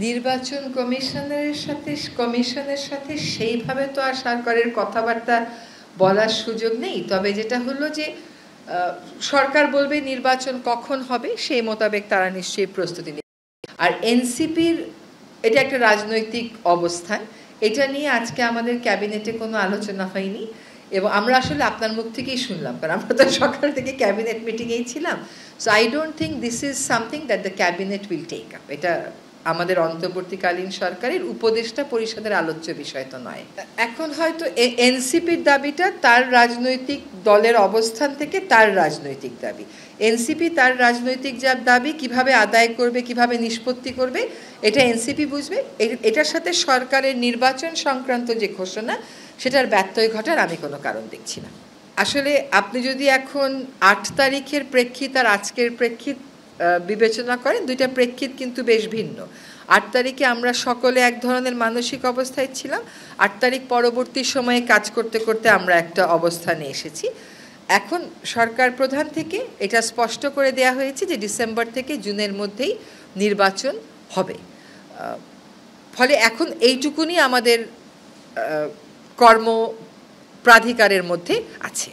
নির্বাচন কমিশনের সাথে সেইভাবে তো আর সরকারের কথাবার্তা বলার সুযোগ নেই। তবে যেটা হলো যে সরকার বলবে নির্বাচন কখন হবে সেই মোতাবেক তারা নিশ্চয়ই প্রস্তুতি নেবে। আর এনসিপির এটা একটা রাজনৈতিক অবস্থান, এটা নিয়ে আজকে আমাদের ক্যাবিনেটে কোনো আলোচনা হয়নি এবং আমরা আসলে আপনার মুখ থেকেই শুনলাম, কারণ আমরা তো সকাল থেকে ক্যাবিনেট মিটিংয়েই ছিলাম। So I don't think this is something that the cabinet will take up. এটা আমাদের অন্তর্বর্তীকালীন সরকারের উপদেষ্টা পরিষদের আলোচ্য বিষয় তো নয়। এখন হয়তো এনসিপির দাবিটা তার রাজনৈতিক দলের অবস্থান থেকে তার রাজনৈতিক দাবি, এনসিপি তার রাজনৈতিক যার দাবি কিভাবে আদায় করবে, কিভাবে নিষ্পত্তি করবে, এটা এনসিপি বুঝবে। এটার সাথে সরকারের নির্বাচন সংক্রান্ত যে ঘোষণা, সেটার ব্যত্যয় ঘটার আমি কোনো কারণ দেখছি না। আসলে আপনি যদি এখন 8 তারিখের প্রেক্ষিত আর আজকের প্রেক্ষিত বিবেচনা করেন, দুইটা প্রেক্ষিত কিন্তু বেশ ভিন্ন। 8 তারিখে আমরা সকলে এক ধরনের মানসিক অবস্থায় ছিলাম, 8 তারিখ পরবর্তী সময়ে কাজ করতে করতে আমরা একটা অবস্থানে এসেছি। এখন সরকার প্রধান থেকে এটা স্পষ্ট করে দেয়া হয়েছে যে ডিসেম্বর থেকে জুনের মধ্যেই নির্বাচন হবে। ফলে এখন এইটুকুনি আমাদের কর্ম প্রাধিকারের মধ্যে আছে।